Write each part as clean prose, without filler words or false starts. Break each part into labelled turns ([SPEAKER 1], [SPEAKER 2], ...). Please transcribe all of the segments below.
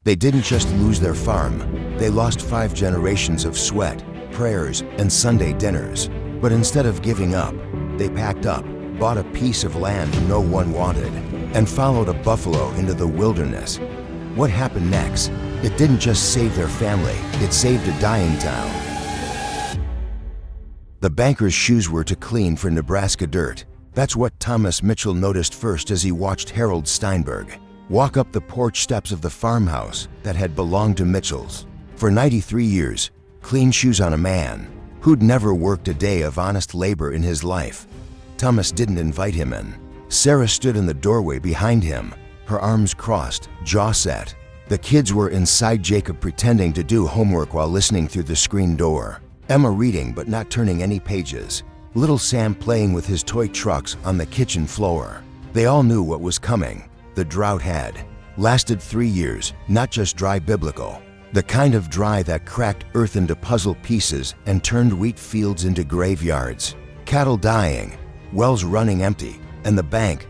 [SPEAKER 1] They didn't just lose their farm, they lost 5 generations of sweat, prayers, and Sunday dinners. But instead of giving up, they packed up, bought a piece of land no one wanted, and followed a buffalo into the wilderness. What happened next? It didn't just save their family, it saved a dying town. The banker's shoes were too clean for Nebraska dirt. That's what Thomas Mitchell noticed first as he watched Harold Steinberg walk up the porch steps of the farmhouse that had belonged to Mitchells. For 93 years, clean shoes on a man who'd never worked a day of honest labor in his life. Thomas didn't invite him in. Sarah stood in the doorway behind him, her arms crossed, jaw set. The kids were inside, Jacob pretending to do homework while listening through the screen door, Emma reading but not turning any pages, little Sam playing with his toy trucks on the kitchen floor. They all knew what was coming. The drought had lasted 3 years, not just dry biblical, the kind of dry that cracked earth into puzzle pieces and turned wheat fields into graveyards, cattle dying, wells running empty, and the bank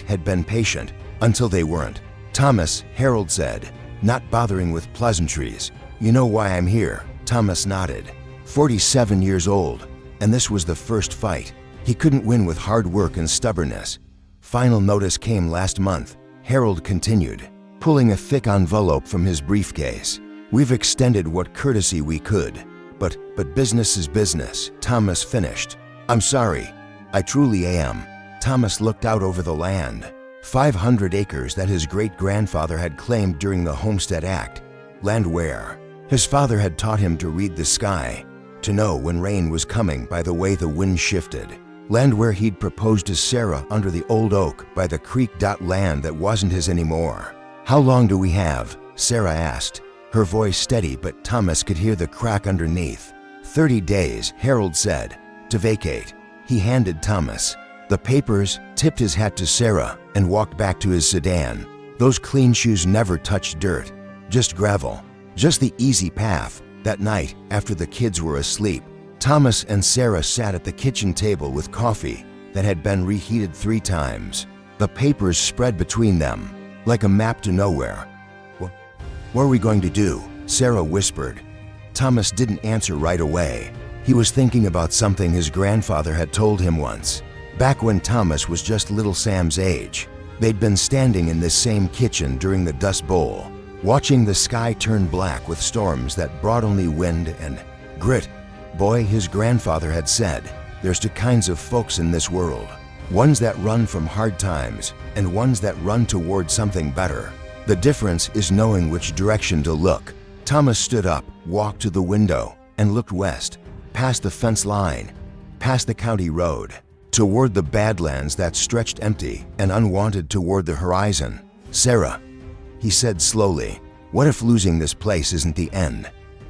[SPEAKER 1] had been patient until they weren't. Thomas, Harold said, not bothering with pleasantries. You know why I'm here? Thomas nodded. 47 years old, and this was the first fight. He couldn't win with hard work and stubbornness. Final notice came last month, Harold continued, pulling a thick envelope from his briefcase. We've extended what courtesy we could, but business is business, Thomas finished. I'm sorry, I truly am. Thomas looked out over the land. 500 acres that his great-grandfather had claimed during the Homestead Act. Land where his father had taught him to read the sky, to know when rain was coming by the way the wind shifted. Land where he'd proposed to Sarah under the old oak by the creek. Land that wasn't his anymore. How long do we have? Sarah asked, her voice steady, but Thomas could hear the crack underneath. 30 days, Harold said, to vacate. He handed Thomas the papers, tipped his hat to Sarah, and walked back to his sedan. Those clean shoes never touched dirt, just gravel, just the easy path. That night, after the kids were asleep, Thomas and Sarah sat at the kitchen table with coffee that had been reheated 3 times. The papers spread between them, like a map to nowhere. What are we going to do? Sarah whispered. Thomas didn't answer right away. He was thinking about something his grandfather had told him once. Back when Thomas was just little Sam's age, they'd been standing in this same kitchen during the Dust Bowl, watching the sky turn black with storms that brought only wind and grit. Boy, his grandfather had said, there's 2 kinds of folks in this world. Ones that run from hard times and ones that run toward something better. The difference is knowing which direction to look. Thomas stood up, walked to the window, and looked west, past the fence line, past the county road, toward the Badlands that stretched empty and unwanted toward the horizon. Sarah, he said slowly, what if losing this place isn't the end?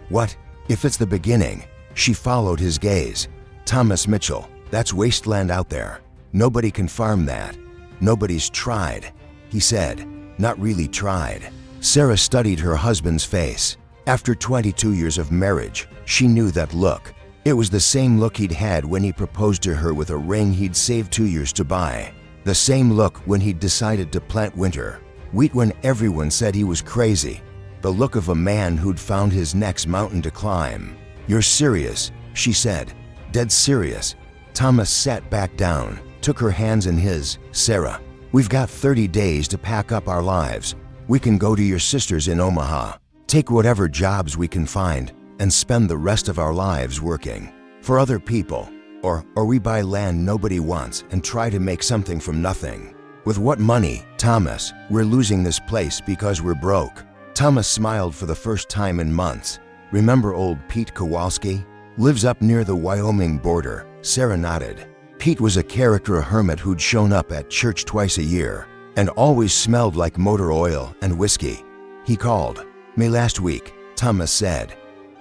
[SPEAKER 1] What if it's the beginning? She followed his gaze. Thomas Mitchell, that's wasteland out there. Nobody can farm that. Nobody's tried, he said. Not really tried. Sarah studied her husband's face. After 22 years of marriage, she knew that look. It was the same look he'd had when he proposed to her with a ring he'd saved 2 years to buy. The same look when he'd decided to plant winter wheat when everyone said he was crazy. The look of a man who'd found his next mountain to climb. You're serious, she said. Dead serious. Thomas sat back down, took her hands in his. Sarah, we've got 30 days to pack up our lives. We can go to your sister's in Omaha, take whatever jobs we can find, and spend the rest of our lives working for other people. Or we buy land nobody wants and try to make something from nothing. With what money? Thomas, we're losing this place because we're broke. Thomas smiled for the first time in months. Remember old Pete Kowalski? Lives up near the Wyoming border. Sarah nodded. Pete was a character, a hermit who'd shown up at church twice a year and always smelled like motor oil and whiskey. He called me last week, Thomas said.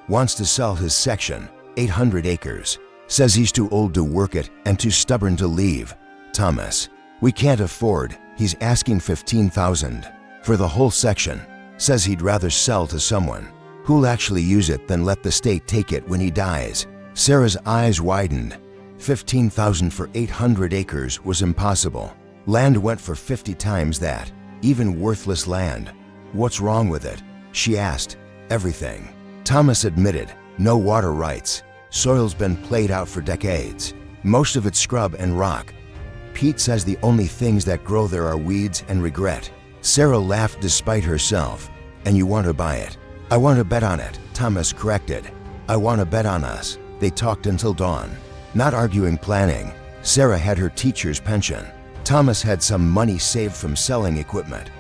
[SPEAKER 1] Wants to sell his section, 800 acres. Says he's too old to work it and too stubborn to leave. Thomas, we can't afford. He's asking $15,000 for the whole section. Says he'd rather sell to someone who'll actually use it than let the state take it when he dies. Sarah's eyes widened. $15,000 for 800 acres was impossible. Land went for 50 times that, even worthless land. What's wrong with it? she asked. Everything. Thomas admitted. No water rights. Soil's been played out for decades. Most of it's scrub and rock. Pete says the only things that grow there are weeds and regret. Sarah laughed despite herself. And you want to buy it? I want to bet on it, Thomas corrected. I want to bet on us. They talked until dawn. Not arguing planning. Sarah had her teacher's pension. Thomas had some money saved from selling equipment.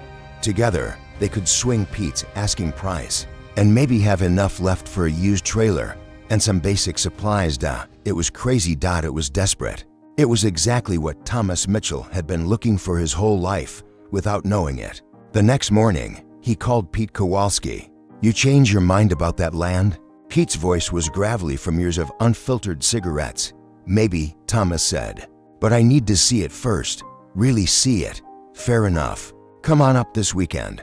[SPEAKER 1] Together, they could swing Pete's asking price and maybe have enough left for a used trailer and some basic supplies. It was crazy. It was desperate. It was exactly what Thomas Mitchell had been looking for his whole life without knowing it. The next morning, he called Pete Kowalski. You change your mind about that land? Pete's voice was gravelly from years of unfiltered cigarettes. Maybe, Thomas said. But I need to see it first. Really see it. Fair enough. Come on up this weekend.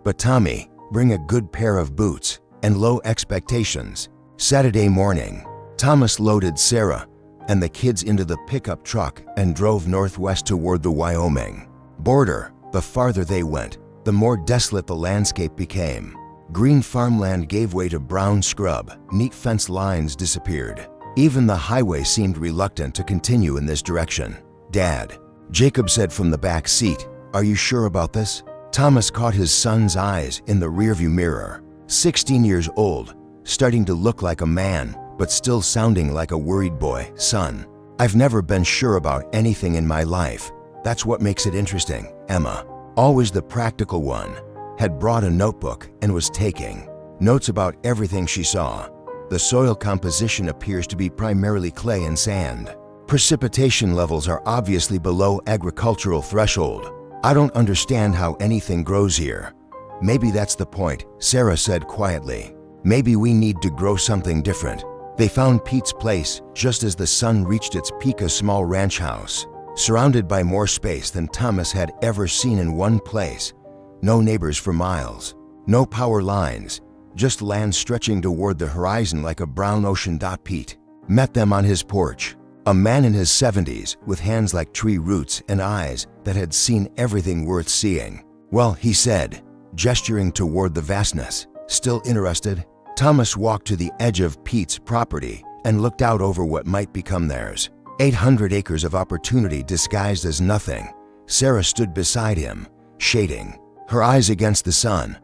[SPEAKER 1] But Tommy, bring a good pair of boots and low expectations. Saturday morning, Thomas loaded Sarah and the kids into the pickup truck and drove northwest toward the Wyoming border. The farther they went, the more desolate the landscape became. Green farmland gave way to brown scrub. Neat fence lines disappeared. Even the highway seemed reluctant to continue in this direction. Dad, Jacob said from the back seat, are you sure about this? Thomas caught his son's eyes in the rearview mirror. 16 years old, starting to look like a man, but still sounding like a worried boy. Son, I've never been sure about anything in my life. That's what makes it interesting. Emma, always the practical one, had brought a notebook and was taking notes about everything she saw. The soil composition appears to be primarily clay and sand. Precipitation levels are obviously below agricultural threshold. I don't understand how anything grows here. Maybe that's the point, Sarah said quietly. Maybe we need to grow something different. They found Pete's place just as the sun reached its peak, a small ranch house, surrounded by more space than Thomas had ever seen in one place. No neighbors for miles, no power lines, just land stretching toward the horizon like a brown ocean. Pete met them on his porch, a man in his 70s with hands like tree roots and eyes that had seen everything worth seeing. Well, he said, gesturing toward the vastness. Still interested? Thomas walked to the edge of Pete's property and looked out over what might become theirs. 800 acres of opportunity disguised as nothing. Sarah stood beside him, shading her eyes against the sun.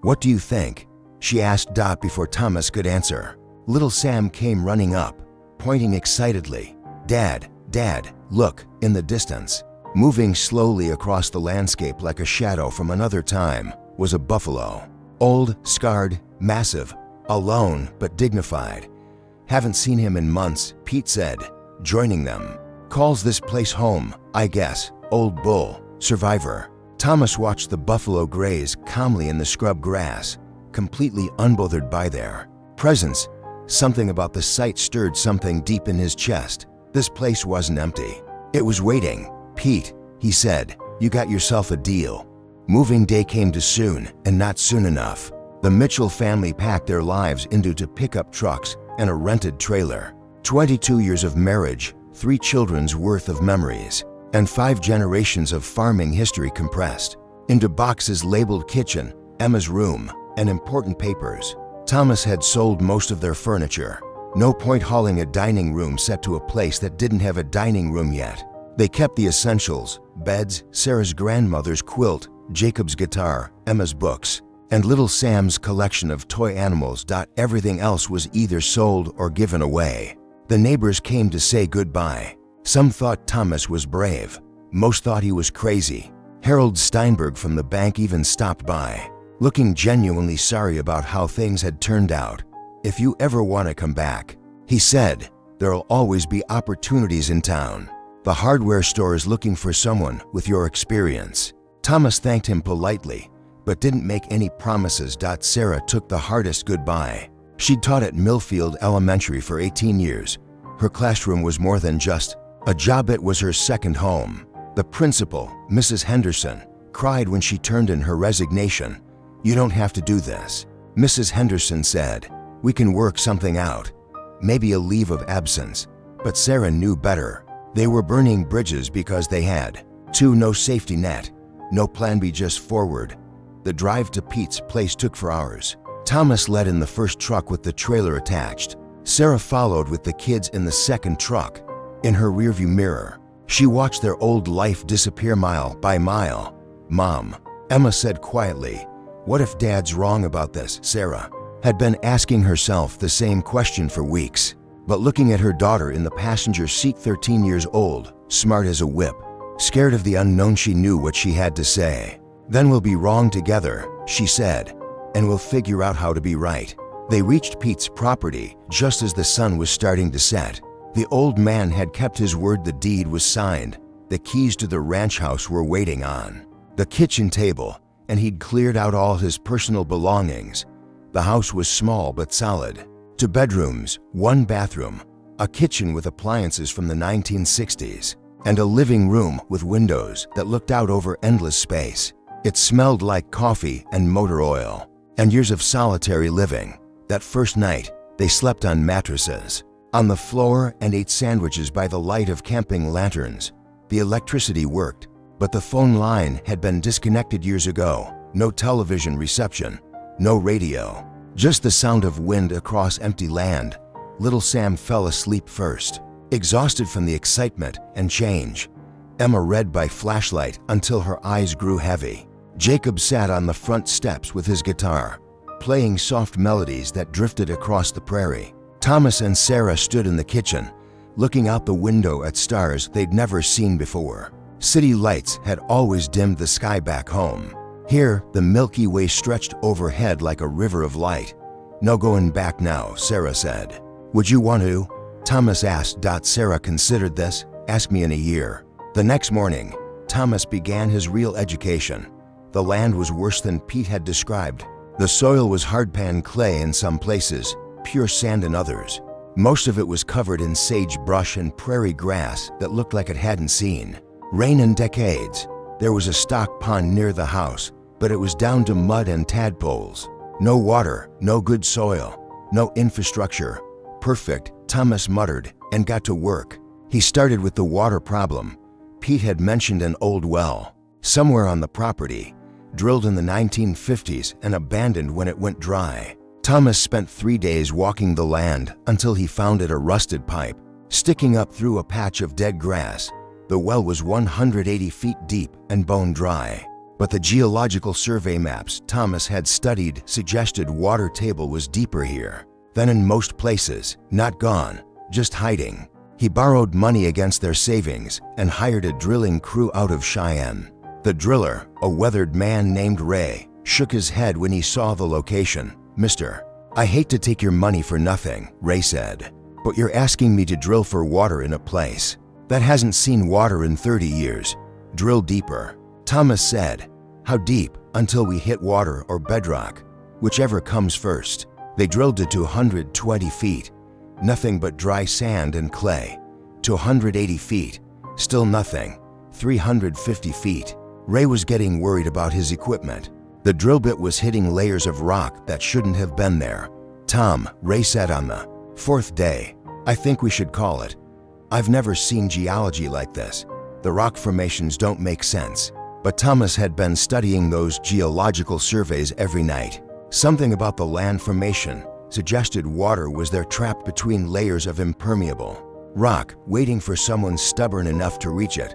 [SPEAKER 1] What do you think? She asked before Thomas could answer. Little Sam came running up, pointing excitedly. Dad, look, in the distance. Moving slowly across the landscape like a shadow from another time was a buffalo. Old, scarred, massive, alone but dignified. Haven't seen him in months, Pete said, joining them. Calls this place home, I guess. Old bull, survivor. Thomas watched the buffalo graze calmly in the scrub grass, completely unbothered by their presence. Something about the sight stirred something deep in his chest. This place wasn't empty. It was waiting. Pete, he said, you got yourself a deal. Moving day came too soon and not soon enough. The Mitchell family packed their lives into two pickup trucks and a rented trailer. 22 years of marriage, 3 children's worth of memories, and 5 generations of farming history compressed into boxes labeled kitchen, Emma's room, and important papers. Thomas had sold most of their furniture. No point hauling a dining room set to a place that didn't have a dining room yet. They kept the essentials: beds, Sarah's grandmother's quilt, Jacob's guitar, Emma's books, and little Sam's collection of toy animals. Everything else was either sold or given away. The neighbors came to say goodbye. Some thought Thomas was brave. Most thought he was crazy. Harold Steinberg from the bank even stopped by, looking genuinely sorry about how things had turned out. If you ever want to come back, he said, there'll always be opportunities in town. The hardware store is looking for someone with your experience. Thomas thanked him politely, but didn't make any promises. Sarah took the hardest goodbye. She'd taught at Millfield Elementary for 18 years. Her classroom was more than just a job, it was her second home. The principal, Mrs. Henderson, cried when she turned in her resignation. You don't have to do this, Mrs. Henderson said. We can work something out. Maybe a leave of absence. But Sarah knew better. They were burning bridges because they had no safety net, no plan B, just forward. The drive to Pete's place took for hours. Thomas led in the first truck with the trailer attached. Sarah followed with the kids in the second truck. In her rearview mirror, she watched their old life disappear mile by mile. "Mom," Emma said quietly, "what if Dad's wrong about this?" Sarah had been asking herself the same question for weeks, but looking at her daughter in the passenger seat, 13 years old, smart as a whip, scared of the unknown, she knew what she had to say. "Then we'll be wrong together," she said, "and we'll figure out how to be right." They reached Pete's property just as the sun was starting to set. The old man had kept his word. The deed was signed. The keys to the ranch house were waiting on the kitchen table, and he'd cleared out all his personal belongings. The house was small but solid. 2 bedrooms, 1 bathroom, a kitchen with appliances from the 1960s, and a living room with windows that looked out over endless space. It smelled like coffee and motor oil, and years of solitary living. That first night, they slept on mattresses, on the floor, and ate sandwiches by the light of camping lanterns. The electricity worked, but the phone line had been disconnected years ago. No television reception, no radio, just the sound of wind across empty land. Little Sam fell asleep first, exhausted from the excitement and change. Emma read by flashlight until her eyes grew heavy. Jacob sat on the front steps with his guitar, playing soft melodies that drifted across the prairie. Thomas and Sarah stood in the kitchen, looking out the window at stars they'd never seen before. City lights had always dimmed the sky back home. Here, the Milky Way stretched overhead like a river of light. "No going back now," Sarah said. "Would you want to?" Thomas asked. Sarah considered this. "Ask me in a year." The next morning, Thomas began his real education. The land was worse than Pete had described. The soil was hardpan clay in some places, pure sand in others. Most of it was covered in sagebrush and prairie grass that looked like it hadn't seen rain in decades. There was a stock pond near the house, but it was down to mud and tadpoles. No water, no good soil, no infrastructure. "Perfect," Thomas muttered and got to work. He started with the water problem. Pete had mentioned an old well somewhere on the property, drilled in the 1950s and abandoned when it went dry. Thomas spent 3 days walking the land until he found it, a rusted pipe sticking up through a patch of dead grass. The well was 180 feet deep and bone dry, but the geological survey maps Thomas had studied suggested water table was deeper here than in most places. Not gone, just hiding. He borrowed money against their savings and hired a drilling crew out of Cheyenne. The driller, a weathered man named Ray, shook his head when he saw the location. "Mister, I hate to take your money for nothing," Ray said, "but you're asking me to drill for water in a place that hasn't seen water in 30 years. Drill deeper." Thomas said, "How deep?" "Until we hit water or bedrock, whichever comes first." They drilled to 220 feet, nothing but dry sand and clay. 280 feet, still nothing. 350 feet. Ray was getting worried about his equipment. The drill bit was hitting layers of rock that shouldn't have been there. "Tom," Ray said on the 4th day, "I think we should call it. I've never seen geology like this. The rock formations don't make sense." But Thomas had been studying those geological surveys every night. Something about the land formation suggested water was there, trapped between layers of impermeable rock, waiting for someone stubborn enough to reach it.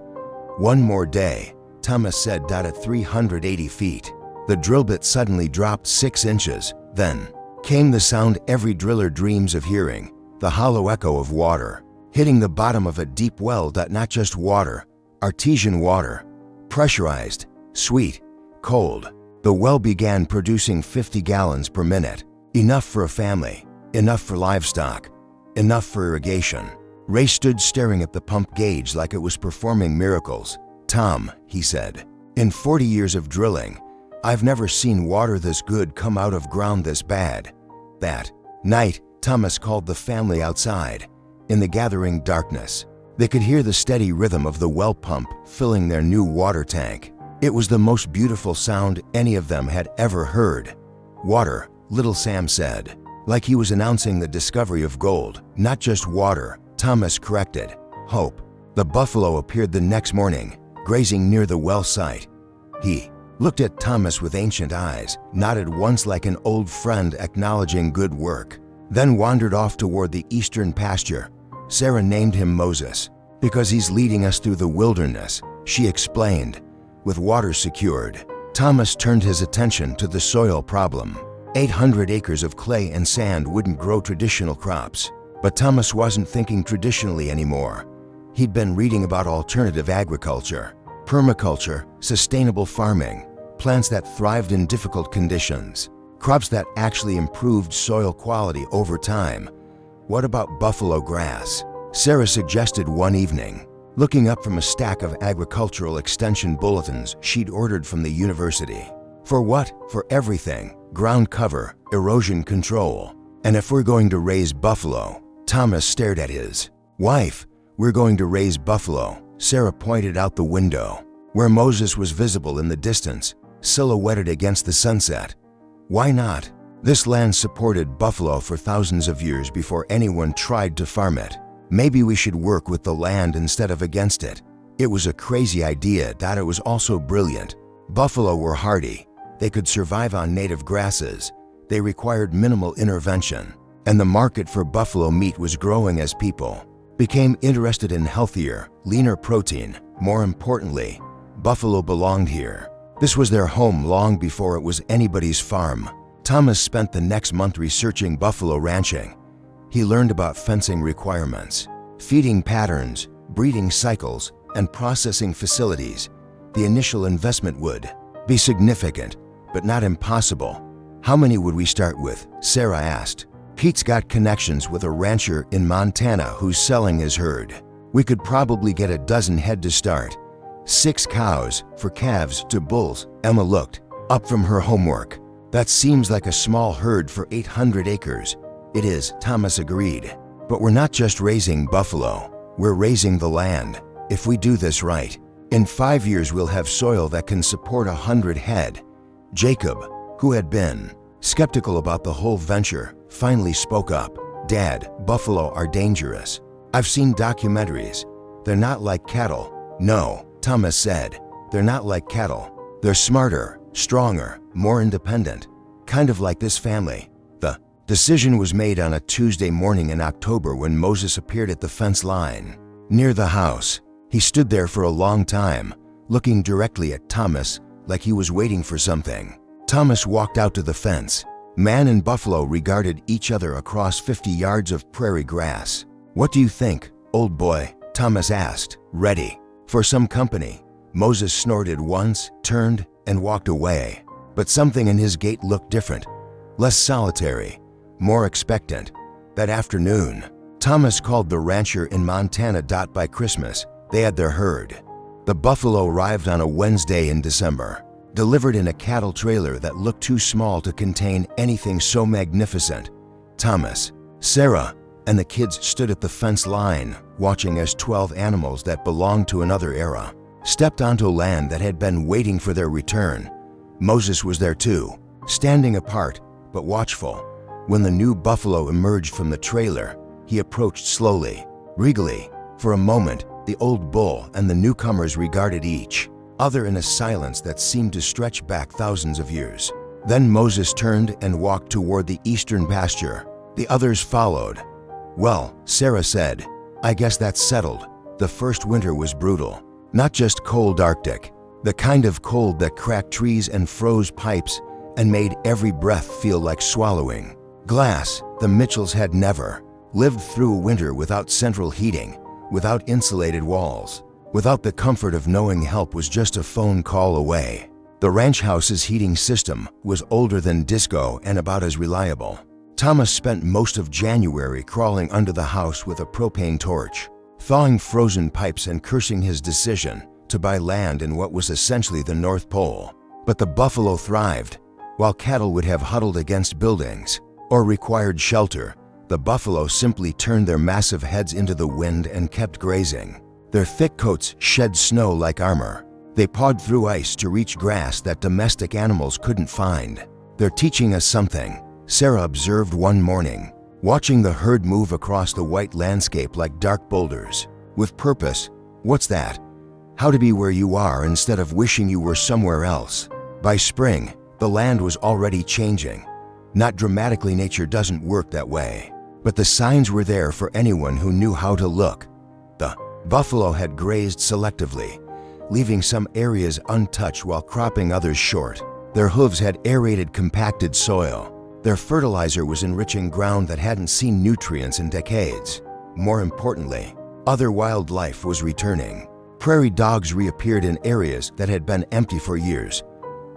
[SPEAKER 1] "One more day," Thomas said. At 380 feet, the drill bit suddenly dropped 6 inches. Then came the sound every driller dreams of hearing, the hollow echo of water hitting the bottom of a deep well. Not just water, artesian water, pressurized, sweet, cold. The well began producing 50 gallons per minute, enough for a family, enough for livestock, enough for irrigation. Ray stood staring at the pump gauge like it was performing miracles. "Tom," he said, "in 40 years of drilling, I've never seen water this good come out of ground this bad." That night, Thomas called the family outside. In the gathering darkness, they could hear the steady rhythm of the well pump filling their new water tank. It was the most beautiful sound any of them had ever heard. "Water," little Sam said, like he was announcing the discovery of gold. "Not just water," Thomas corrected. "Hope." The buffalo appeared the next morning, grazing near the well site. He looked at Thomas with ancient eyes, nodded once like an old friend acknowledging good work, then wandered off toward the eastern pasture. Sarah named him Moses because he's leading us through the wilderness, she explained. With water secured, Thomas turned his attention to the soil problem. 800 acres of clay and sand wouldn't grow traditional crops. But Thomas wasn't thinking traditionally anymore. He'd been reading about alternative agriculture, permaculture, sustainable farming, plants that thrived in difficult conditions, crops that actually improved soil quality over time. What about buffalo grass? Sarah suggested one evening, looking up from a stack of agricultural extension bulletins she'd ordered from the university. For what? For everything. Ground cover, erosion control. And if we're going to raise buffalo? Thomas stared at his wife. We're going to raise buffalo. Sarah pointed out the window, where Moses was visible in the distance, silhouetted against the sunset. Why not? This land supported buffalo for thousands of years before anyone tried to farm it. Maybe we should work with the land instead of against it. It was a crazy idea, that it was also brilliant. Buffalo were hardy. They could survive on native grasses. They required minimal intervention. And the market for buffalo meat was growing as people became interested in healthier, leaner protein. More importantly, buffalo belonged here. This was their home long before it was anybody's farm. Thomas spent the next month researching buffalo ranching. He learned about fencing requirements, feeding patterns, breeding cycles, and processing facilities. The initial investment would be significant, but not impossible. How many would we start with? Sarah asked. Pete's got connections with a rancher in Montana who's selling his herd. We could probably get a dozen head to start. 6 cows, for calves to bulls. Emma looked up from her homework. That seems like a small herd for 800 acres. It is, Thomas agreed. But we're not just raising buffalo. We're raising the land. If we do this right, in 5 years we'll have soil that can support 100 head. Jacob, who had been skeptical about the whole venture, finally spoke up. Dad, buffalo are dangerous. I've seen documentaries. They're not like cattle. No, Thomas said. They're not like cattle. They're smarter, stronger, more independent. Kind of like this family. The decision was made on a Tuesday morning in October when Moses appeared at the fence line near the house. He stood there for a long time, looking directly at Thomas like he was waiting for something. Thomas walked out to the fence. Man and buffalo regarded each other across 50 yards of prairie grass. What do you think, old boy? Thomas asked. Ready for some company? Moses snorted once, turned, and walked away. But something in his gait looked different, less solitary, more expectant. That afternoon, Thomas called the rancher in Montana. By Christmas, they had their herd. The buffalo arrived on a Wednesday in December, delivered in a cattle trailer that looked too small to contain anything so magnificent. Thomas, Sarah, and the kids stood at the fence line, watching as 12 animals that belonged to another era stepped onto land that had been waiting for their return. Moses was there too, standing apart but watchful. When the new buffalo emerged from the trailer, he approached slowly, regally. For a moment, the old bull and the newcomers regarded each other in a silence that seemed to stretch back thousands of years. Then Moses turned and walked toward the eastern pasture. The others followed. Well, Sarah said, I guess that's settled. The first winter was brutal. Not just cold Arctic, the kind of cold that cracked trees and froze pipes and made every breath feel like swallowing glass. The Mitchells had never lived through a winter without central heating, without insulated walls, without the comfort of knowing help was just a phone call away. The ranch house's heating system was older than disco and about as reliable. Thomas spent most of January crawling under the house with a propane torch, thawing frozen pipes and cursing his decision to buy land in what was essentially the North Pole. But the buffalo thrived. While cattle would have huddled against buildings or required shelter, the buffalo simply turned their massive heads into the wind and kept grazing. Their thick coats shed snow like armor. They pawed through ice to reach grass that domestic animals couldn't find. They're teaching us something, Sarah observed one morning, watching the herd move across the white landscape like dark boulders. With purpose. What's that? How to be where you are instead of wishing you were somewhere else. By spring, the land was already changing. Not dramatically, nature doesn't work that way. But the signs were there for anyone who knew how to look. The buffalo had grazed selectively, leaving some areas untouched while cropping others short. Their hooves had aerated compacted soil. Their fertilizer was enriching ground that hadn't seen nutrients in decades. More importantly, other wildlife was returning. Prairie dogs reappeared in areas that had been empty for years.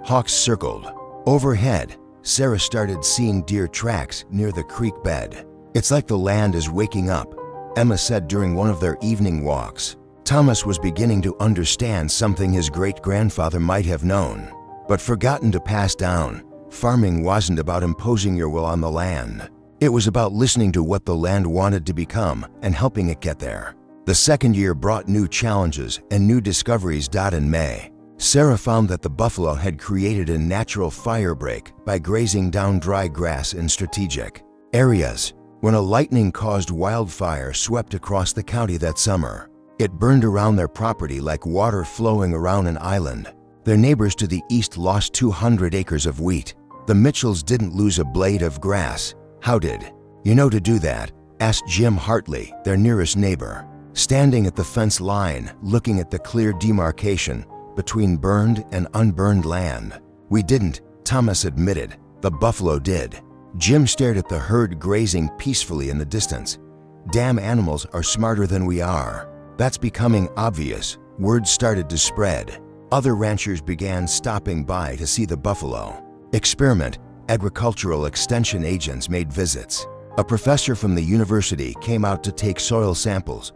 [SPEAKER 1] Hawks circled. Overhead, Sarah started seeing deer tracks near the creek bed. "It's like the land is waking up," Emma said during one of their evening walks. Thomas was beginning to understand something his great-grandfather might have known, but forgotten to pass down. Farming wasn't about imposing your will on the land. It was about listening to what the land wanted to become and helping it get there. The second year brought new challenges and new discoveries. In May, Sarah found that the buffalo had created a natural fire break by grazing down dry grass in strategic areas. When a lightning-caused wildfire swept across the county that summer, it burned around their property like water flowing around an island. Their neighbors to the east lost 200 acres of wheat. The Mitchells didn't lose a blade of grass. "How did you know to do that?" asked Jim Hartley, their nearest neighbor, standing at the fence line looking at the clear demarcation between burned and unburned land. "We didn't," Thomas admitted. "The buffalo did." Jim stared at the herd grazing peacefully in the distance. "Damn animals are smarter than we are." That's becoming obvious. Word started to spread. Other ranchers began stopping by to see the buffalo. Experiment. Agricultural extension agents made visits. A professor from the university came out to take soil samples.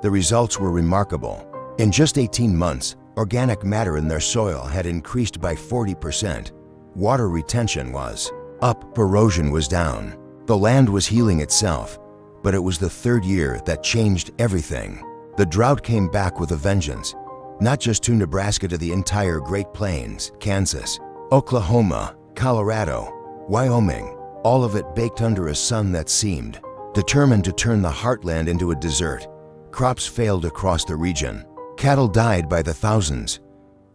[SPEAKER 1] The results were remarkable. In just 18 months, organic matter in their soil had increased by 40%. Water retention was up, erosion was down. The land was healing itself, but it was the third year that changed everything. The drought came back with a vengeance, not just to Nebraska, to the entire Great Plains, Kansas, Oklahoma, Colorado, Wyoming, all of it baked under a sun that seemed determined to turn the heartland into a desert. Crops failed across the region. Cattle died by the thousands.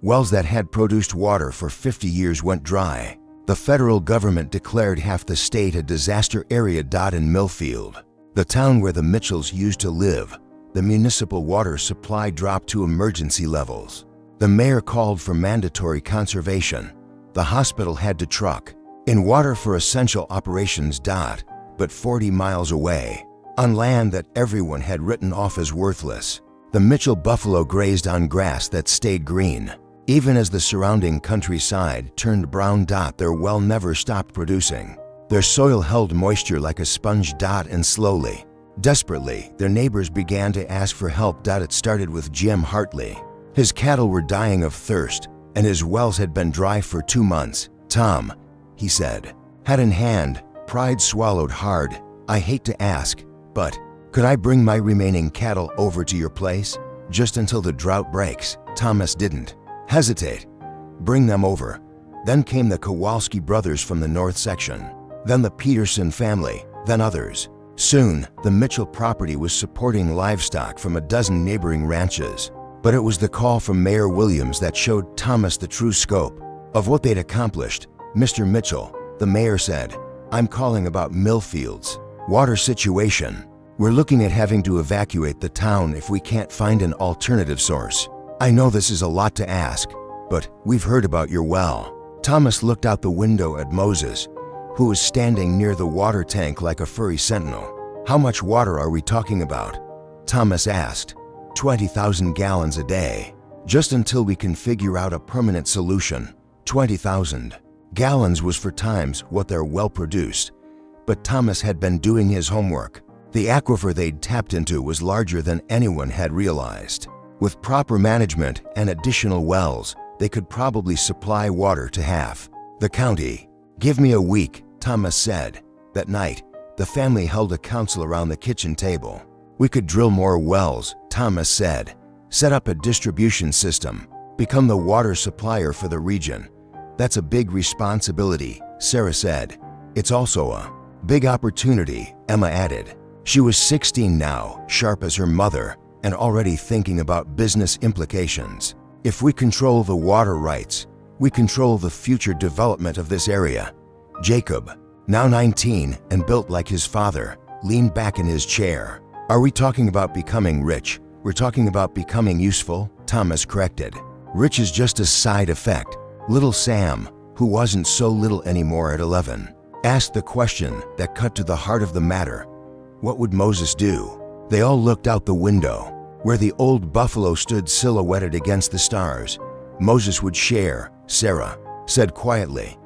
[SPEAKER 1] Wells that had produced water for 50 years went dry. The federal government declared half the state a disaster area. In Millfield, the town where the Mitchells used to live, the municipal water supply dropped to emergency levels. The mayor called for mandatory conservation. The hospital had to truck in water for essential operations. But 40 miles away, on land that everyone had written off as worthless, the Mitchell buffalo grazed on grass that stayed green. Even as the surrounding countryside turned brown. Their well never stopped producing. Their soil held moisture like a sponge. And slowly, desperately, their neighbors began to ask for help. It started with Jim Hartley. His cattle were dying of thirst, and his wells had been dry for 2 months. "Tom," he said, hat in hand, pride swallowed hard, "I hate to ask, but could I bring my remaining cattle over to your place? Just until the drought breaks." Thomas didn't hesitate. "Bring them over." Then came the Kowalski brothers from the north section, then the Peterson family, then others. Soon, the Mitchell property was supporting livestock from a dozen neighboring ranches. But it was the call from Mayor Williams that showed Thomas the true scope of what they'd accomplished. "Mr. Mitchell," the mayor said, "I'm calling about Millfield's water situation. We're looking at having to evacuate the town if we can't find an alternative source. I know this is a lot to ask, but we've heard about your well." Thomas looked out the window at Moses, who was standing near the water tank like a furry sentinel. "How much water are we talking about?" Thomas asked. 20,000 gallons a day. Just until we can figure out a permanent solution. 20,000 gallons was for times what their well produced. But Thomas had been doing his homework. The aquifer they'd tapped into was larger than anyone had realized. With proper management and additional wells, they could probably supply water to half the county. "Give me a week," Thomas said. That night, the family held a council around the kitchen table. "We could drill more wells," Thomas said, "set up a distribution system, become the water supplier for the region." "That's a big responsibility," Sarah said. "It's also a big opportunity," Emma added. She was 16 now, sharp as her mother, and already thinking about business implications. "If we control the water rights, We control the future development of this area." Jacob, now 19 and built like his father, leaned back in his chair. "Are we talking about becoming rich? We're talking about becoming useful," Thomas corrected. "Rich is just a side effect." Little Sam, who wasn't so little anymore at 11, asked the question that cut to the heart of the matter. What would Moses do? They all looked out the window. Where the old buffalo stood silhouetted against the stars, Moses would share, Sarah said quietly,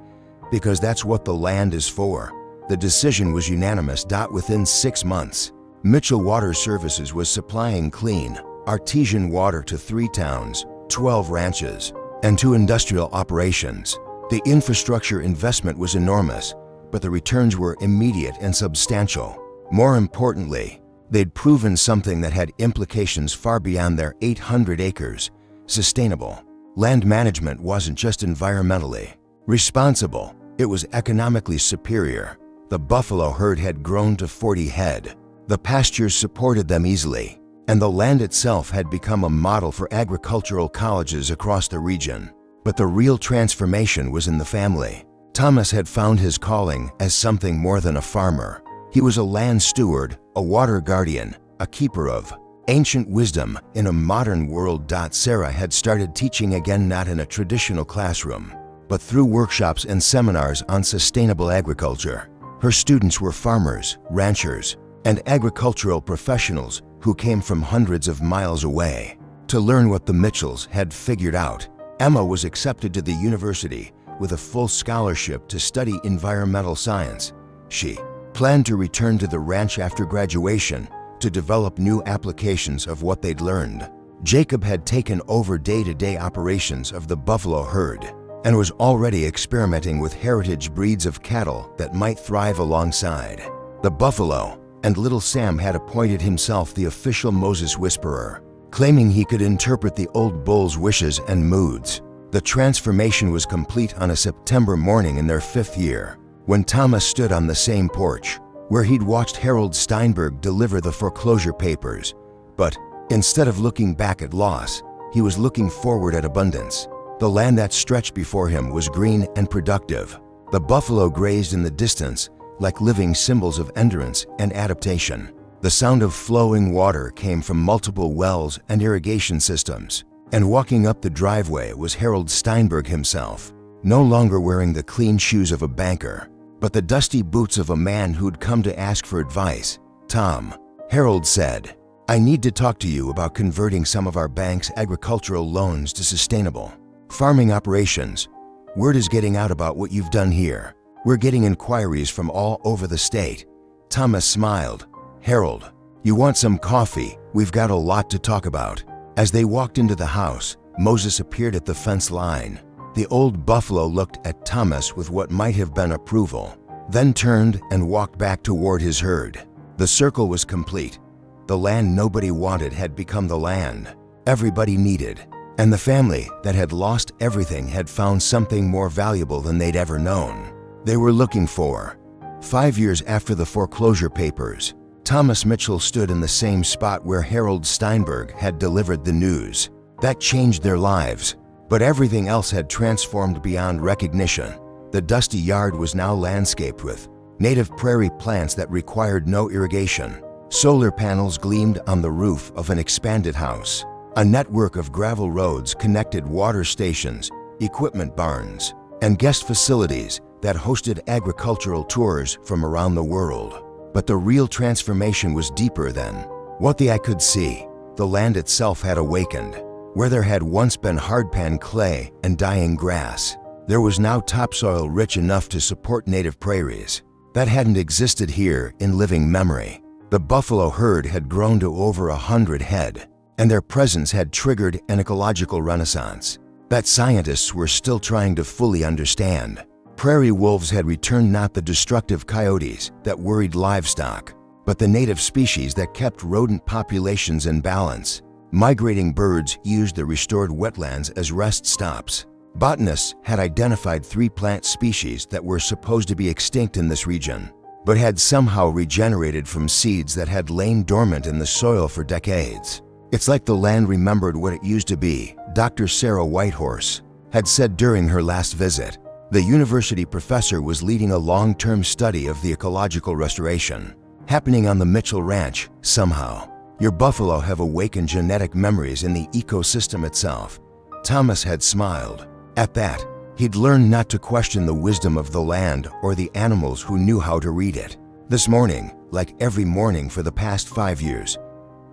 [SPEAKER 1] "because that's what the land is for." The decision was unanimous. Within 6 months, Mitchell Water Services was supplying clean, artesian water to 3 towns, 12 ranches, and 2 industrial operations. The infrastructure investment was enormous, but the returns were immediate and substantial. More importantly, they'd proven something that had implications far beyond their 800 acres: sustainable. Land management wasn't just environmentally responsible, it was economically superior. The buffalo herd had grown to 40 head. The pastures supported them easily, and the land itself had become a model for agricultural colleges across the region. But the real transformation was in the family. Thomas had found his calling as something more than a farmer. He was a land steward, a water guardian, a keeper of ancient wisdom in a modern world. Sarah had started teaching again, not in a traditional classroom, but through workshops and seminars on sustainable agriculture. Her students were farmers, ranchers, and agricultural professionals who came from hundreds of miles away to learn what the Mitchells had figured out. Emma was accepted to the university with a full scholarship to study environmental science. She planned to return to the ranch after graduation to develop new applications of what they'd learned. Jacob had taken over day-to-day operations of the buffalo herd and was already experimenting with heritage breeds of cattle that might thrive alongside the buffalo, and little Sam had appointed himself the official Moses whisperer, claiming he could interpret the old bull's wishes and moods. The transformation was complete on a September morning in their 5th year, when Thomas stood on the same porch where he'd watched Harold Steinberg deliver the foreclosure papers. But instead of looking back at loss, he was looking forward at abundance. The land that stretched before him was green and productive. The buffalo grazed in the distance like living symbols of endurance and adaptation. The sound of flowing water came from multiple wells and irrigation systems. And walking up the driveway was Harold Steinberg himself, no longer wearing the clean shoes of a banker, but the dusty boots of a man who'd come to ask for advice. "Tom," Harold said, "I need to talk to you about converting some of our bank's agricultural loans to sustainable farming operations. Word is getting out about what you've done here. We're getting inquiries from all over the state." Thomas smiled. "Harold, you want some coffee? We've got a lot to talk about." As they walked into the house, Moses appeared at the fence line. The old buffalo looked at Thomas with what might have been approval, then turned and walked back toward his herd. The circle was complete. The land nobody wanted had become the land everybody needed, and the family that had lost everything had found something more valuable than they'd ever known. They were looking for. 5 years after the foreclosure papers, Thomas Mitchell stood in the same spot where Harold Steinberg had delivered the news. That changed their lives. But everything else had transformed beyond recognition. The dusty yard was now landscaped with native prairie plants that required no irrigation. Solar panels gleamed on the roof of an expanded house. A network of gravel roads connected water stations, equipment barns, and guest facilities that hosted agricultural tours from around the world. But the real transformation was deeper than what the eye could see. The land itself had awakened. Where there had once been hardpan clay and dying grass, there was now topsoil rich enough to support native prairies. That hadn't existed here in living memory. The buffalo herd had grown to over 100 head, and their presence had triggered an ecological renaissance that scientists were still trying to fully understand. Prairie wolves had returned, not the destructive coyotes that worried livestock, but the native species that kept rodent populations in balance. Migrating birds used the restored wetlands as rest stops. Botanists had identified 3 plant species that were supposed to be extinct in this region, but had somehow regenerated from seeds that had lain dormant in the soil for decades. "It's like the land remembered what it used to be," Dr. Sarah Whitehorse, had said during her last visit. The university professor was leading a long-term study of the ecological restoration happening on the Mitchell Ranch. Somehow, your buffalo have awakened genetic memories in the ecosystem itself. Thomas had smiled. At that, he'd learned not to question the wisdom of the land or the animals who knew how to read it. This morning, like every morning for the past 5 years,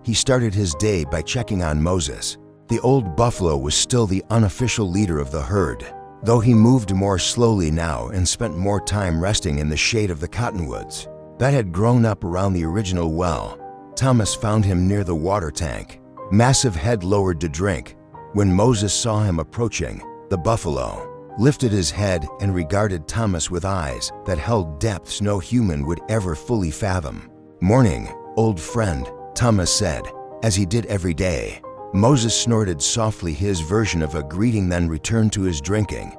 [SPEAKER 1] he started his day by checking on Moses. The old buffalo was still the unofficial leader of the herd, though he moved more slowly now and spent more time resting in the shade of the cottonwoods that had grown up around the original well. Thomas found him near the water tank, massive head lowered to drink. When Moses saw him approaching, the buffalo lifted his head and regarded Thomas with eyes that held depths no human would ever fully fathom. "Morning, old friend," Thomas said, as he did every day. Moses snorted softly, his version of a greeting, then returned to his drinking.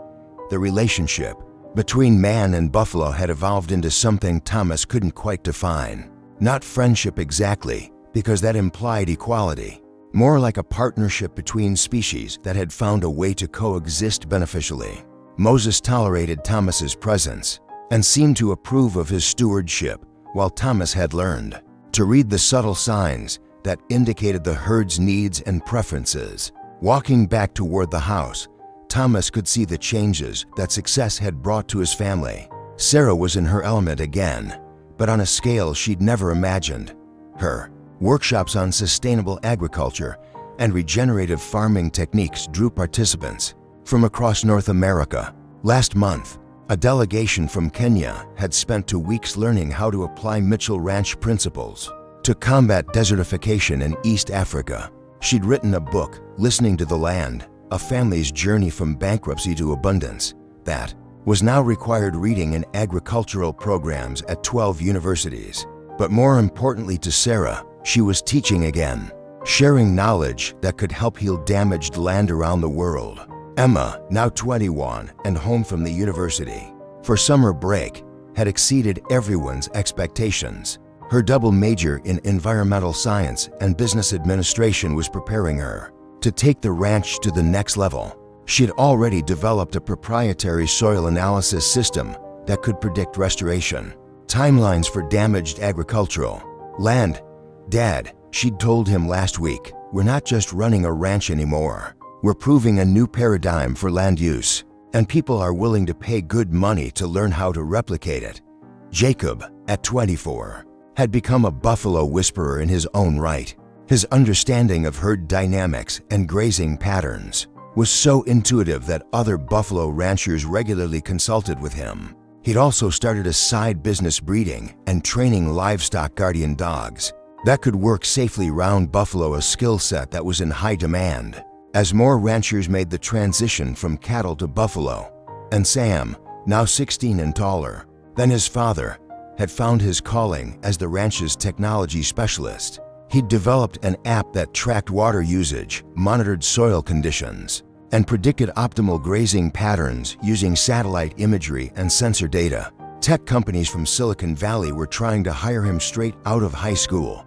[SPEAKER 1] The relationship between man and buffalo had evolved into something Thomas couldn't quite define. Not friendship exactly, because that implied equality. More like a partnership between species that had found a way to coexist beneficially. Moses tolerated Thomas's presence and seemed to approve of his stewardship, while Thomas had learned to read the subtle signs that indicated the herd's needs and preferences. Walking back toward the house, Thomas could see the changes that success had brought to his family. Sarah was in her element again, but on a scale she'd never imagined. Her workshops on sustainable agriculture and regenerative farming techniques drew participants from across North America. Last month, a delegation from Kenya had spent 2 weeks learning how to apply Mitchell Ranch principles to combat desertification in East Africa. She'd written a book, Listening to the Land, a family's journey from bankruptcy to abundance, that was now required reading in agricultural programs at 12 universities. But more importantly to Sarah, she was teaching again, sharing knowledge that could help heal damaged land around the world. Emma, now 21 and home from the university for summer break, had exceeded everyone's expectations. Her double major in environmental science and business administration was preparing her to take the ranch to the next level. She'd already developed a proprietary soil analysis system that could predict restoration timelines for damaged agricultural land. "Dad," she'd told him last week, "we're not just running a ranch anymore. We're proving a new paradigm for land use, and people are willing to pay good money to learn how to replicate it." Jacob, at 24, had become a buffalo whisperer in his own right. His understanding of herd dynamics and grazing patterns was so intuitive that other buffalo ranchers regularly consulted with him. He'd also started a side business breeding and training livestock guardian dogs that could work safely round buffalo, a skill set that was in high demand as more ranchers made the transition from cattle to buffalo. And Sam, now 16 and taller than his father, had found his calling as the ranch's technology specialist. He'd developed an app that tracked water usage, monitored soil conditions, and predicted optimal grazing patterns using satellite imagery and sensor data. Tech companies from Silicon Valley were trying to hire him straight out of high school.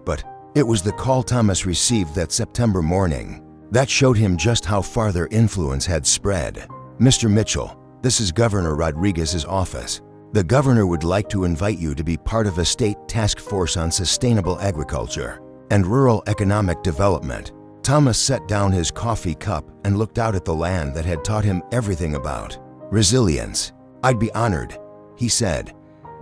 [SPEAKER 1] But it was the call Thomas received that September morning that showed him just how far their influence had spread. "Mr. Mitchell, this is Governor Rodriguez's office. The governor would like to invite you to be part of a state task force on sustainable agriculture and rural economic development." Thomas set down his coffee cup and looked out at the land that had taught him everything about resilience. "I'd be honored," he said,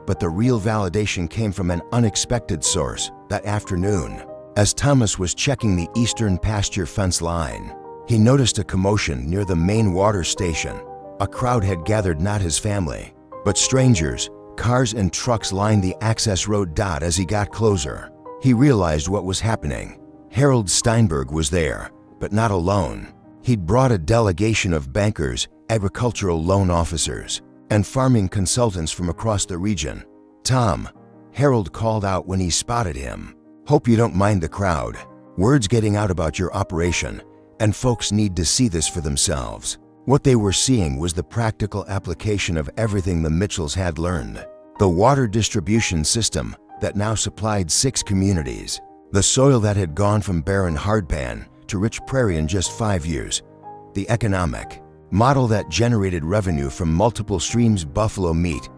[SPEAKER 1] but the real validation came from an unexpected source. That afternoon, as Thomas was checking the eastern pasture fence line, he noticed a commotion near the main water station. A crowd had gathered, not his family, but strangers. Cars and trucks lined the access road. As he got closer, he realized what was happening. Harold Steinberg was there, but not alone. He'd brought a delegation of bankers, agricultural loan officers, and farming consultants from across the region. "Tom," Harold called out when he spotted him, "hope you don't mind the crowd. Word's getting out about your operation, and folks need to see this for themselves." What they were seeing was the practical application of everything the Mitchells had learned. The water distribution system that now supplied 6 communities. The soil that had gone from barren hardpan to rich prairie in just 5 years. The economic model that generated revenue from multiple streams: buffalo meat,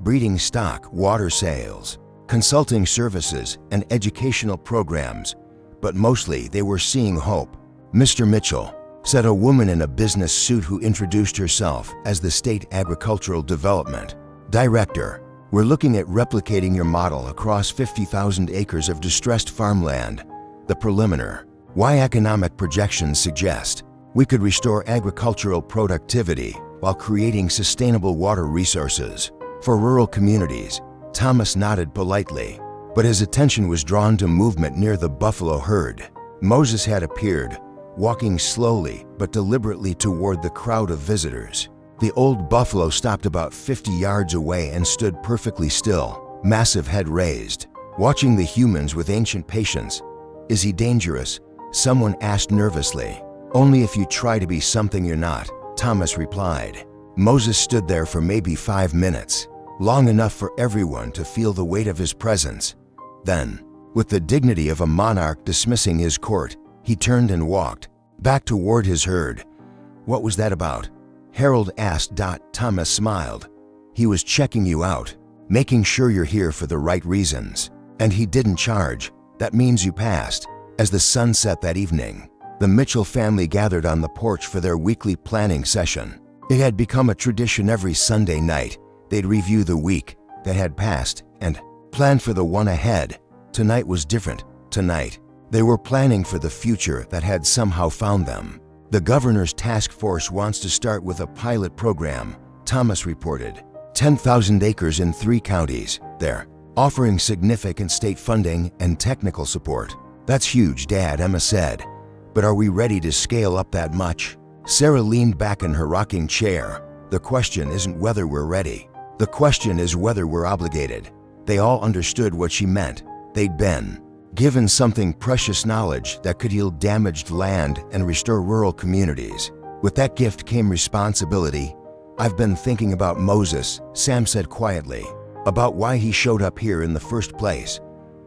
[SPEAKER 1] breeding stock, water sales, consulting services, and educational programs. But mostly they were seeing hope. "Mr. Mitchell," said a woman in a business suit who introduced herself as the State Agricultural Development Director, "we're looking at replicating your model across 50,000 acres of distressed farmland. The preliminary economic projections suggest we could restore agricultural productivity while creating sustainable water resources for rural communities." Thomas nodded politely, but his attention was drawn to movement near the buffalo herd. Moses had appeared, walking slowly but deliberately toward the crowd of visitors. The old buffalo stopped about 50 yards away and stood perfectly still, massive head raised, watching the humans with ancient patience. "Is he dangerous?" someone asked nervously. "Only if you try to be something you're not," Thomas replied. Moses stood there for maybe 5 minutes, long enough for everyone to feel the weight of his presence. Then, with the dignity of a monarch dismissing his court, he turned and walked back toward his herd. "What was that about?" Harold asked. Thomas smiled. "He was checking you out, making sure you're here for the right reasons. And he didn't charge. That means you passed." As the sun set that evening, the Mitchell family gathered on the porch for their weekly planning session. It had become a tradition. Every Sunday night, they'd review the week that had passed and plan for the one ahead. Tonight was different. Tonight, they were planning for the future that had somehow found them. "The governor's task force wants to start with a pilot program," Thomas reported. 10,000 acres in 3 counties. They're offering significant state funding and technical support. "That's huge, Dad," Emma said. "But are we ready to scale up that much?" Sarah leaned back in her rocking chair. "The question isn't whether we're ready. The question is whether we're obligated." They all understood what she meant. They'd been given something precious: knowledge that could heal damaged land and restore rural communities. With that gift came responsibility. "I've been thinking about Moses," Sam said quietly. "About why he showed up here in the first place."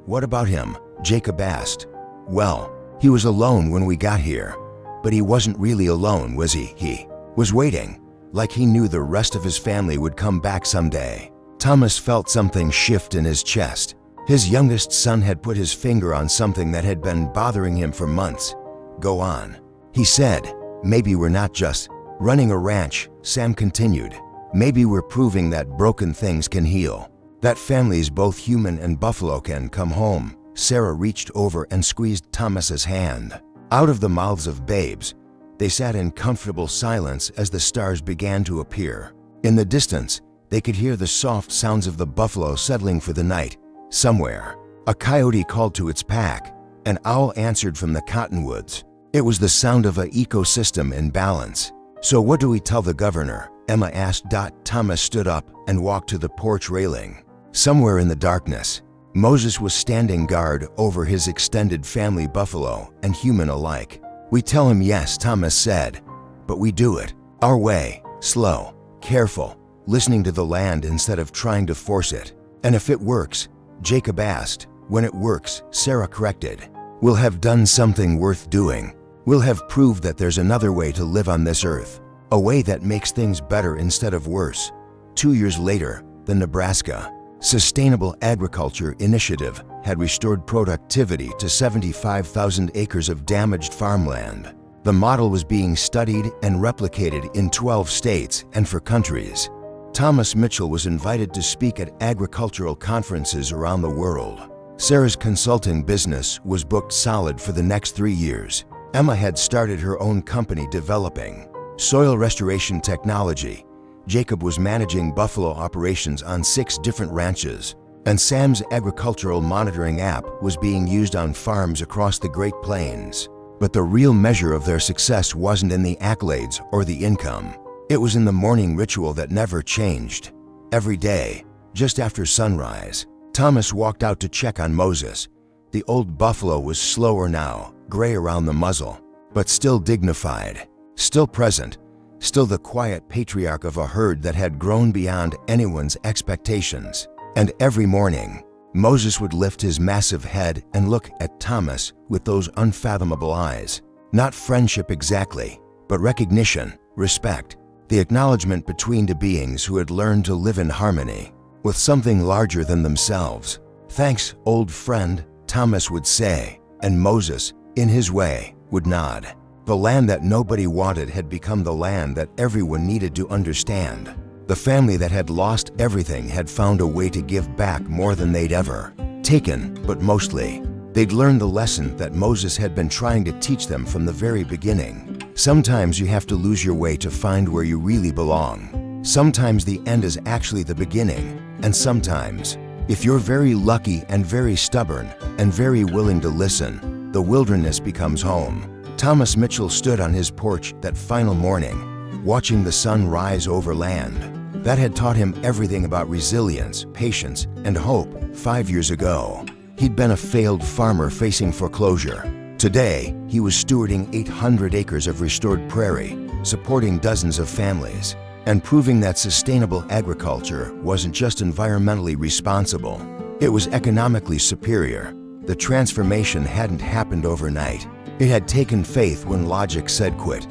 [SPEAKER 1] "What about him?" Jacob asked. "Well, he was alone when we got here. But he wasn't really alone, was he? He was waiting, like he knew the rest of his family would come back someday." Thomas felt something shift in his chest. His youngest son had put his finger on something that had been bothering him for months. "Go on," he said. "Maybe we're not just running a ranch," Sam continued. "Maybe we're proving that broken things can heal. That families, both human and buffalo, can come home." Sarah reached over and squeezed Thomas's hand. Out of the mouths of babes, they sat in comfortable silence as the stars began to appear. In the distance, they could hear the soft sounds of the buffalo settling for the night. Somewhere, a coyote called to its pack. An owl answered from the cottonwoods. It was the sound of an ecosystem in balance. "So what do we tell the governor?" Emma asked. Thomas stood up and walked to the porch railing. Somewhere in the darkness, Moses was standing guard over his extended family, buffalo and human alike. "We tell him yes," Thomas said, "but we do it our way, slow, careful, listening to the land instead of trying to force it." "And if it works?" Jacob asked. "When it works," Sarah corrected, "we'll have done something worth doing. We'll have proved that there's another way to live on this earth, a way that makes things better instead of worse." 2 years later, the Nebraska Sustainable Agriculture Initiative had restored productivity to 75,000 acres of damaged farmland. The model was being studied and replicated in 12 states and for countries. Thomas Mitchell was invited to speak at agricultural conferences around the world. Sarah's consulting business was booked solid for the next 3 years. Emma had started her own company developing soil restoration technology. Jacob was managing buffalo operations on 6 different ranches. And Sam's agricultural monitoring app was being used on farms across the Great Plains. But the real measure of their success wasn't in the accolades or the income. It was in the morning ritual that never changed. Every day, just after sunrise, Thomas walked out to check on Moses. The old buffalo was slower now, gray around the muzzle, but still dignified, still present, still the quiet patriarch of a herd that had grown beyond anyone's expectations. And every morning, Moses would lift his massive head and look at Thomas with those unfathomable eyes. Not friendship exactly, but recognition. respect, the acknowledgement between the beings who had learned to live in harmony with something larger than themselves. "Thanks, old friend," Thomas would say, and Moses, in his way, would nod. The land that nobody wanted had become the land that everyone needed to understand. The family that had lost everything had found a way to give back more than they'd ever taken, but mostly, they'd learned the lesson that Moses had been trying to teach them from the very beginning. Sometimes you have to lose your way to find where you really belong. Sometimes the end is actually the beginning, and sometimes, if you're very lucky and very stubborn and very willing to listen, the wilderness becomes home. Thomas Mitchell stood on his porch that final morning, watching the sun rise over land that had taught him everything about resilience, patience, and hope 5 years ago. He'd been a failed farmer facing foreclosure. Today, he was stewarding 800 acres of restored prairie, supporting dozens of families, and proving that sustainable agriculture wasn't just environmentally responsible, it was economically superior. The transformation hadn't happened overnight. It had taken faith when logic said quit,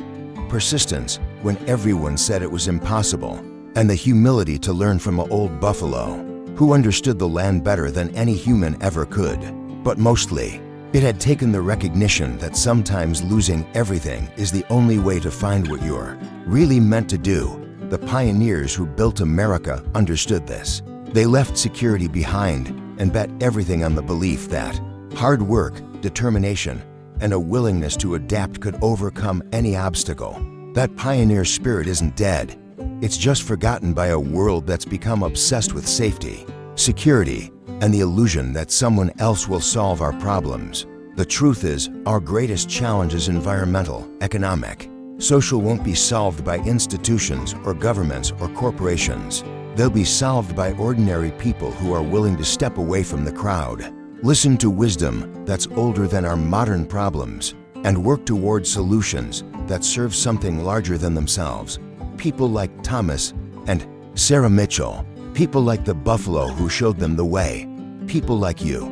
[SPEAKER 1] persistence when everyone said it was impossible, and the humility to learn from an old buffalo who understood the land better than any human ever could. But mostly, it had taken the recognition that sometimes losing everything is the only way to find what you're really meant to do. The pioneers who built America understood this. They left security behind and bet everything on the belief that hard work, determination, and a willingness to adapt could overcome any obstacle. That pioneer spirit isn't dead. It's just forgotten by a world that's become obsessed with safety, security, and the illusion that someone else will solve our problems. The truth is, our greatest challenge is environmental, economic. Social won't be solved by institutions or governments or corporations. They'll be solved by ordinary people who are willing to step away from the crowd, listen to wisdom that's older than our modern problems, and work toward solutions that serve something larger than themselves. People like Thomas and Sarah Mitchell, people like the buffalo who showed them the way, people like you.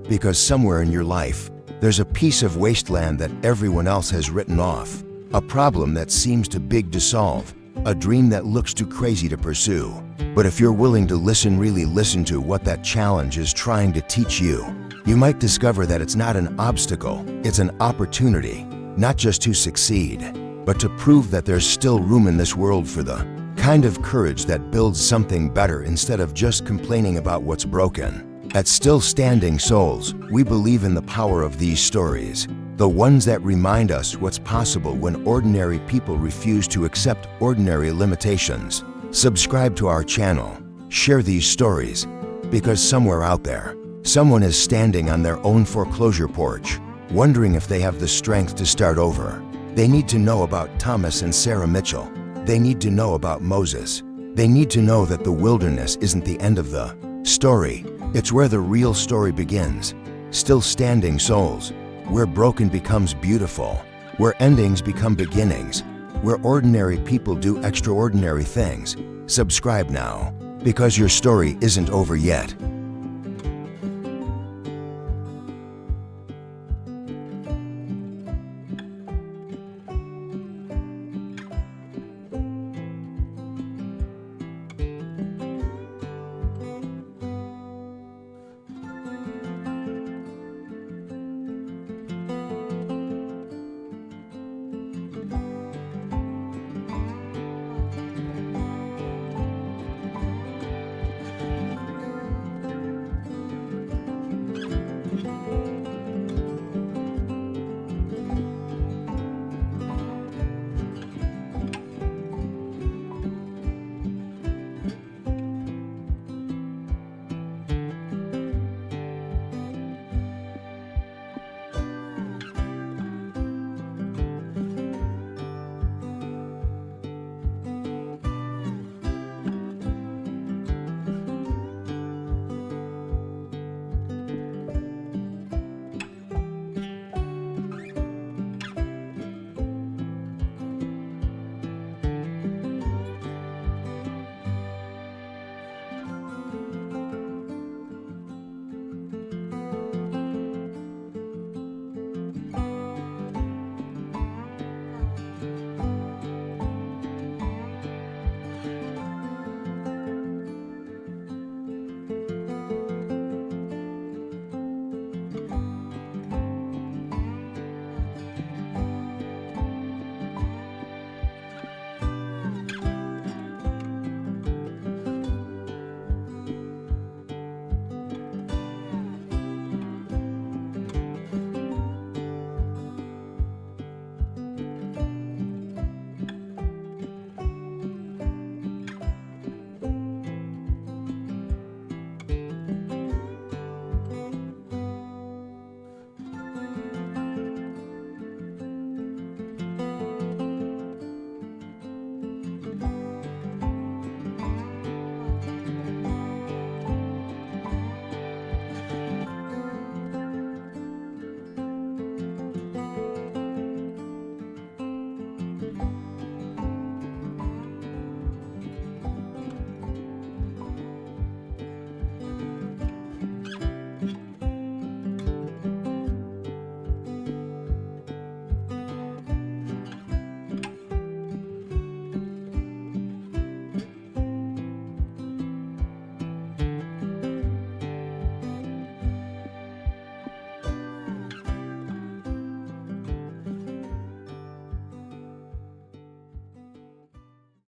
[SPEAKER 1] Because somewhere in your life, there's a piece of wasteland that everyone else has written off, a problem that seems too big to solve, a dream that looks too crazy to pursue. But if you're willing to really listen to what that challenge is trying to teach you, you might discover that it's not an obstacle, it's an opportunity, not just to succeed, but to prove that there's still room in this world for the kind of courage that builds something better instead of just complaining about what's broken. At Still Standing Souls, we believe in the power of these stories, the ones that remind us what's possible when ordinary people refuse to accept ordinary limitations. Subscribe to our channel, share these stories, because somewhere out there, someone is standing on their own foreclosure porch, wondering if they have the strength to start over. They need to know about Thomas and Sarah Mitchell. They need to know about Moses. They need to know that the wilderness isn't the end of the story. It's where the real story begins. Still Standing Souls, where broken becomes beautiful, where endings become beginnings, where ordinary people do extraordinary things. Subscribe now, because your story isn't over yet.